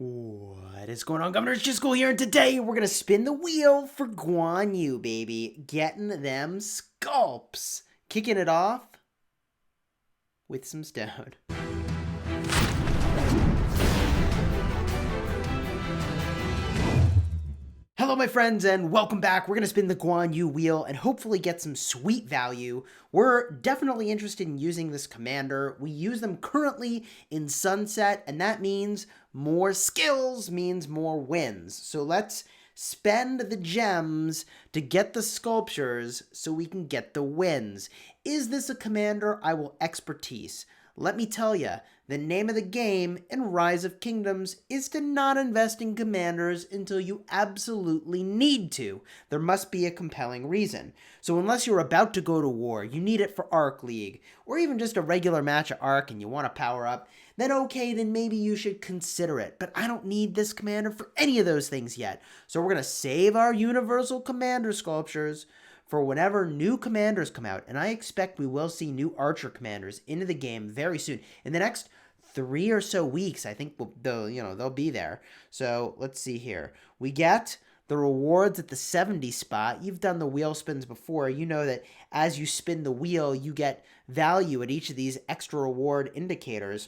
What is going on, Governor? It's Chisgule here, and today we're going to spin the wheel for Guan Yu, baby. Getting them sculpts. Kicking it off with some stone. Hello, my friends, and welcome back. We're going to spin the Guan Yu wheel and hopefully get some sweet value. We're definitely interested in using this commander. We use them currently in Sunset, and that means more skills means more wins. So let's spend the gems to get the sculptures so we can get the wins. Is this a commander I will expertise? Let me tell you, the name of the game in Rise of Kingdoms is to not invest in commanders until you absolutely need to. There must be a compelling reason. So unless you're about to go to war, you need it for Arc League, or even just a regular match of Arc and you want to power up, then okay, then maybe you should consider it. But I don't need this commander for any of those things yet. So we're going to save our Universal Commander sculptures for whenever new commanders come out, and I expect we will see new archer commanders into the game very soon. In the next 3 or so weeks, I think they'll be there. So let's see here. We get the rewards at the 70 spot. You've done the wheel spins before. You know that as you spin the wheel, you get value at each of these extra reward indicators.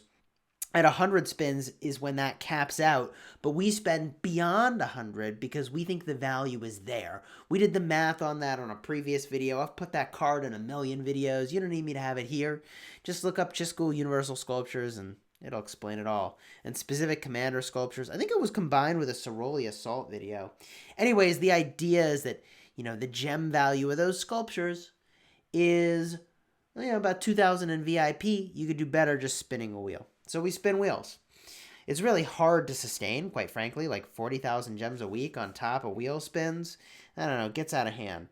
At 100 spins is when that caps out, but we spend beyond 100 because we think the value is there. We did the math on that on a previous video. I've put that card in a million videos. You don't need me to have it here. Just look up Chisgule Universal Sculptures and it'll explain it all. And specific commander sculptures. I think it was combined with a Ceroli Assault video. Anyways, the idea is that, the gem value of those sculptures is, about 2,000 in VIP. You could do better just spinning a wheel. So we spin wheels. It's really hard to sustain, quite frankly, like 40,000 gems a week on top of wheel spins. I don't know, it gets out of hand.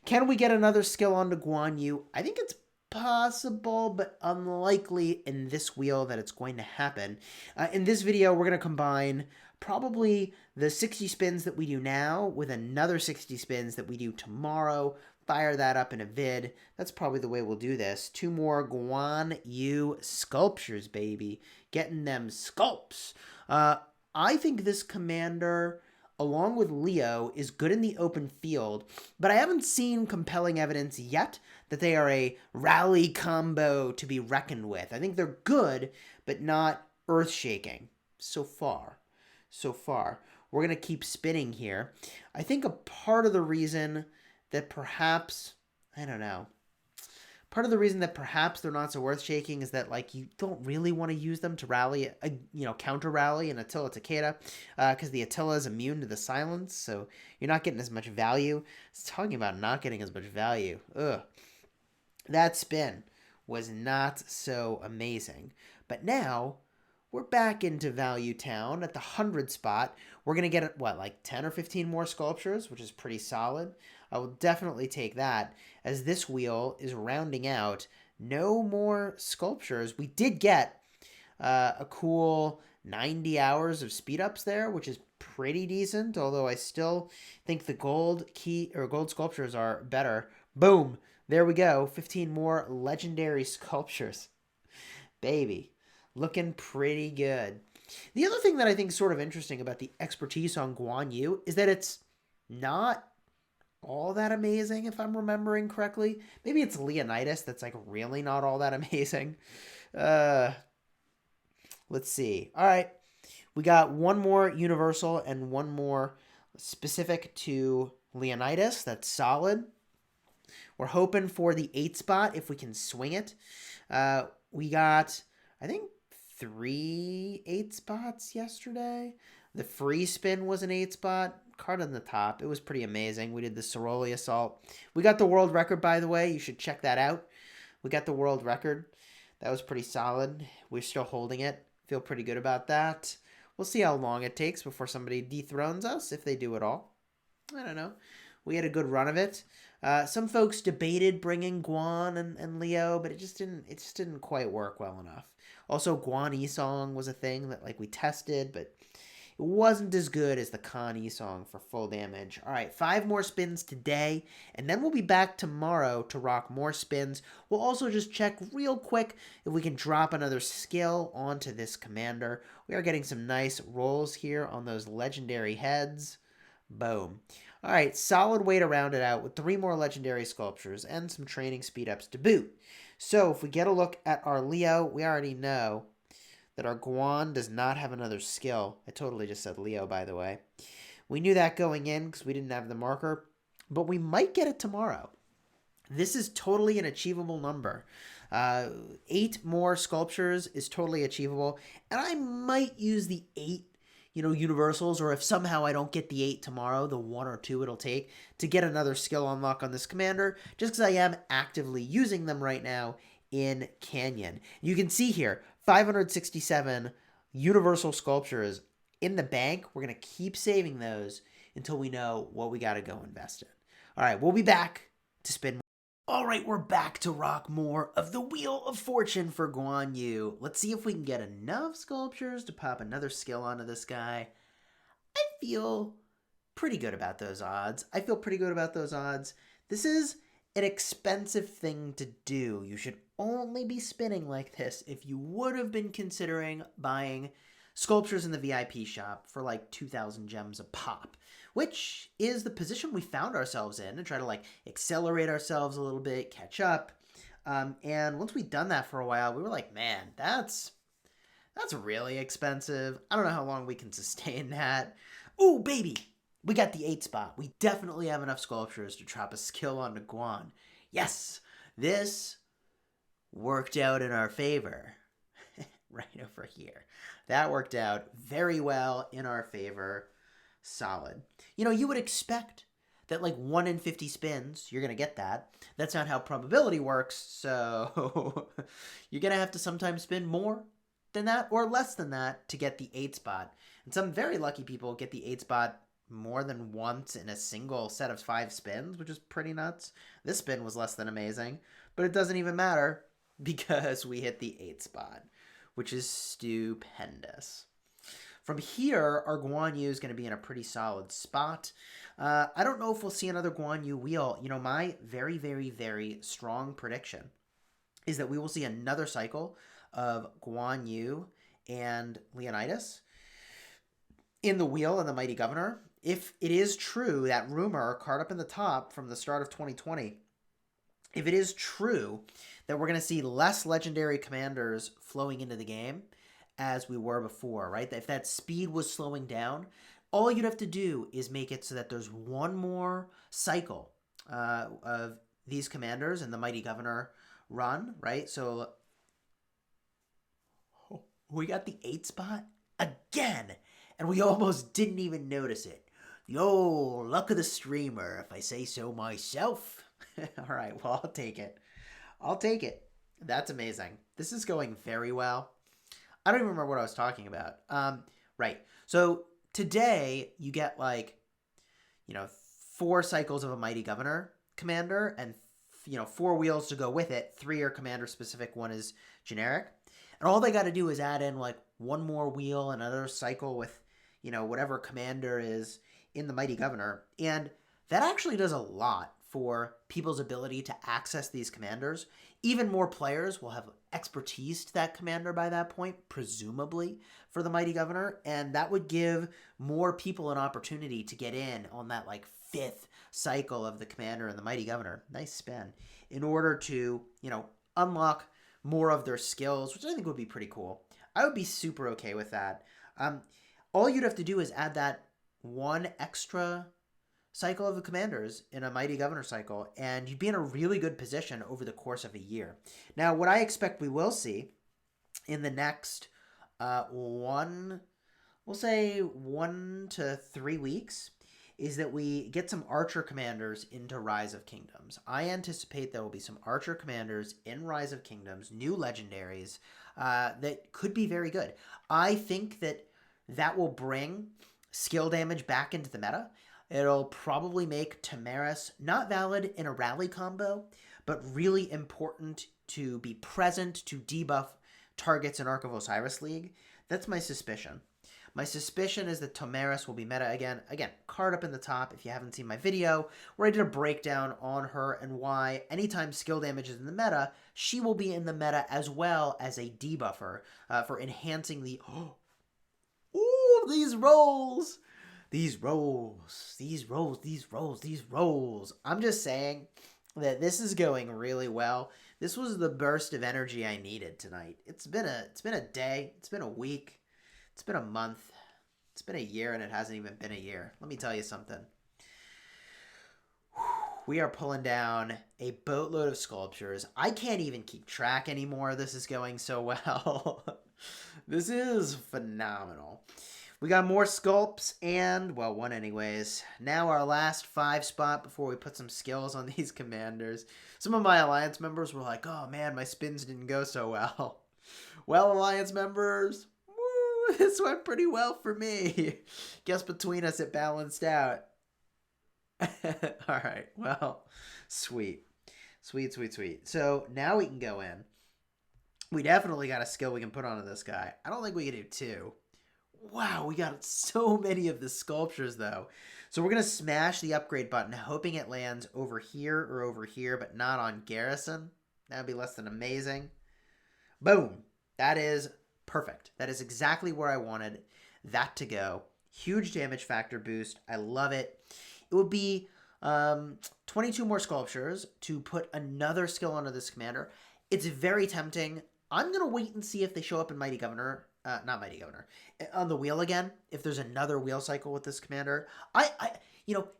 Can we get another skill onto Guan Yu? I think it's possible, but unlikely in this wheel that it's going to happen. In this video, we're going to combine probably the 60 spins that we do now with another 60 spins that we do tomorrow. Fire that up in a vid. That's probably the way we'll do this. 2 more Guan Yu sculptures, baby. Getting them sculpts. I think this commander, along with Leo, is good in the open field, but I haven't seen compelling evidence yet that they are a rally combo to be reckoned with. I think they're good, but not earth-shaking so far. We're going to keep spinning here. I think a part of the reason that perhaps, part of the reason that perhaps they're not so earth-shaking is that, you don't really want to use them to rally, counter-rally an Attila Takeda, because the Attila is immune to the silence, so you're not getting as much value. It's talking about not getting as much value. Ugh. That spin was not so amazing. But now, we're back into Value Town at the 100 spot. We're going to get, 10 or 15 more sculptures, which is pretty solid. I will definitely take that, as this wheel is rounding out. No more sculptures. We did get a cool 90 hours of speed ups there, which is pretty decent, although I still think the gold sculptures are better. Boom. There we go. 15 more legendary sculptures. Baby. Looking pretty good. The other thing that I think is sort of interesting about the expertise on Guan Yu is that it's not all that amazing, if I'm remembering correctly. Maybe it's Leonidas that's really not all that amazing. Let's see. All right. We got one more universal and one more specific to Leonidas. That's solid. We're hoping for the 8 spot if we can swing it. We got, I think, 3 8 spots yesterday. The free spin was an 8 spot. Card on the top. It was pretty amazing. We did the Ceroli Assault. We got the world record, by the way. You should check that out. We got the world record. That was pretty solid. We're still holding it. Feel pretty good about that. We'll see how long it takes before somebody dethrones us, if they do at all. I don't know. We had a good run of it. Some folks debated bringing Guan and Leo, but it just didn't quite work well enough. Also, Guan Isong was a thing that we tested, but it wasn't as good as the Connie song for full damage. All right, 5 more spins today, and then we'll be back tomorrow to rock more spins. We'll also just check real quick if we can drop another skill onto this commander. We are getting some nice rolls here on those legendary heads. Boom. All right, solid way to round it out with 3 more legendary sculptures and some training speed ups to boot. So if we get a look at our Leo, we already know that our Guan does not have another skill. I totally just said Leo, by the way. We knew that going in because we didn't have the marker, but we might get it tomorrow. This is totally an achievable number. 8 more sculptures is totally achievable, and I might use the 8 universals, or if somehow I don't get the 8 tomorrow, the 1 or 2 it'll take to get another skill unlock on this commander, just because I am actively using them right now in Canyon. You can see here, 567 universal sculptures in the bank. We're going to keep saving those until we know what we got to go invest in. All right, we'll be back to spin more. All right, we're back to rock more of the Wheel of Fortune for Guan Yu. Let's see if we can get enough sculptures to pop another skill onto this guy. I feel pretty good about those odds. This is an expensive thing to do. You should only be spinning like this if you would have been considering buying sculptures in the VIP shop for like 2,000 gems a pop, which is the position we found ourselves in to try to like accelerate ourselves a little bit, catch up. And once we'd done that for a while, we were like, man, that's really expensive. I don't know how long we can sustain that. Ooh, baby, we got the 8 spot. We definitely have enough sculptures to drop a skill onto Guan. Yes, this worked out in our favor. Right over here. That worked out very well in our favor. Solid. You would expect that like 1 in 50 spins, you're going to get that. That's not how probability works, so you're going to have to sometimes spin more than that or less than that to get the 8 spot. And some very lucky people get the 8 spot more than once in a single set of 5 spins, which is pretty nuts. This spin was less than amazing, but it doesn't even matter because we hit the 8 spot, which is stupendous. From here, our Guan Yu is going to be in a pretty solid spot. I don't know if we'll see another Guan Yu wheel. My very, very, very strong prediction is that we will see another cycle of Guan Yu and Leonidas in the wheel and the Mighty Governor. If it is true, that rumor, card up in the top from the start of 2020, if it is true that we're going to see less legendary commanders flowing into the game as we were before, right? If that speed was slowing down, all you'd have to do is make it so that there's one more cycle of these commanders in the Mighty Governor run, right? So we got the 8 spot again, and we almost didn't even notice it. The old luck of the streamer, if I say so myself. All right, well, I'll take it. That's amazing. This is going very well. I don't even remember what I was talking about. Right. So today you get 4 cycles of a Mighty Governor commander and 4 wheels to go with it. 3 are commander specific, 1 is generic. And all they got to do is add in 1 more wheel, another cycle with whatever commander is in the Mighty Governor. And that actually does a lot for people's ability to access these commanders. Even more players will have expertise to that commander by that point, presumably, for the Mighty Governor, and that would give more people an opportunity to get in on that 5th cycle of the commander and the Mighty Governor. Nice spin. In order to, unlock more of their skills, which I think would be pretty cool. I would be super okay with that. All you'd have to do is add that 1 extra cycle of the commanders in a Mighty Governor cycle, and you'd be in a really good position over the course of a year. Now, what I expect we will see in the next 1 to 3 weeks is that we get some Archer commanders into Rise of Kingdoms. I anticipate there will be some Archer commanders in Rise of Kingdoms, new legendaries, that could be very good. I think that will bring skill damage back into the meta. It'll probably make Tamaris not valid in a rally combo, but really important to be present to debuff targets in Ark of Osiris League. That's my suspicion. My suspicion is that Tomeris will be meta again. Again, card up in the top if you haven't seen my video, where I did a breakdown on her and why anytime skill damage is in the meta, she will be in the meta as well as a debuffer for enhancing the... Ooh, these rolls! These rolls, these rolls, these rolls, these rolls. I'm just saying that this is going really well. This was the burst of energy I needed tonight. It's been a day, it's been a week, it's been a month, it's been a year, and it hasn't even been a year. Let me tell you something. We are pulling down a boatload of sculptures. I can't even keep track anymore. This is going so well. This is phenomenal. We got more sculpts and, well, one anyways. Now our last 5 spot before we put some skills on these commanders. Some of my Alliance members were like, oh man, my spins didn't go so well. Well, Alliance members, woo, this went pretty well for me. Guess between us it balanced out. Alright, well, sweet. Sweet, sweet, sweet. So now we can go in. We definitely got a skill we can put onto this guy. I don't think we can do 2. Wow, we got so many of the sculptures, though. So we're going to smash the upgrade button, hoping it lands over here or over here, but not on Garrison. That would be less than amazing. Boom. That is perfect. That is exactly where I wanted that to go. Huge damage factor boost. I love it. It would be 22 more sculptures to put another skill onto this commander. It's very tempting. I'm going to wait and see if they show up in Mighty Governor. Not Mighty Governor. On the wheel again, if there's another wheel cycle with this commander.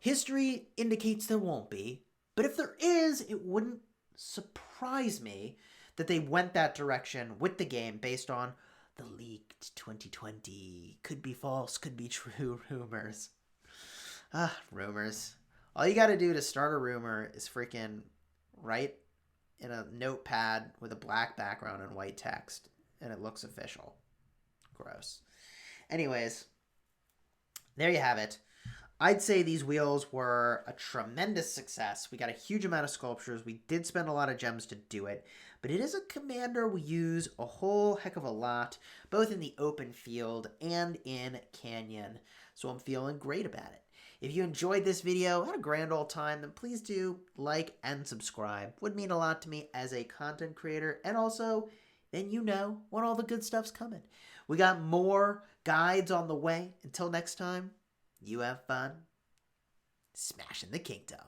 History indicates there won't be. But if there is, it wouldn't surprise me that they went that direction with the game based on the leaked 2020. Could be false, could be true rumors. Rumors. All you gotta do to start a rumor is freaking write in a notepad with a black background and white text, and it looks official. Gross. Anyways, there you have it. I'd say these wheels were a tremendous success. We got a huge amount of sculptures. We did spend a lot of gems to do it, but it is a commander we use a whole heck of a lot, both in the open field and in Canyon, so I'm feeling great about it. If you enjoyed this video, had a grand old time, then please do like and subscribe. Would mean a lot to me as a content creator, and also, then you know when all the good stuff's coming. We got more guides on the way. Until next time, you have fun smashing the kingdom.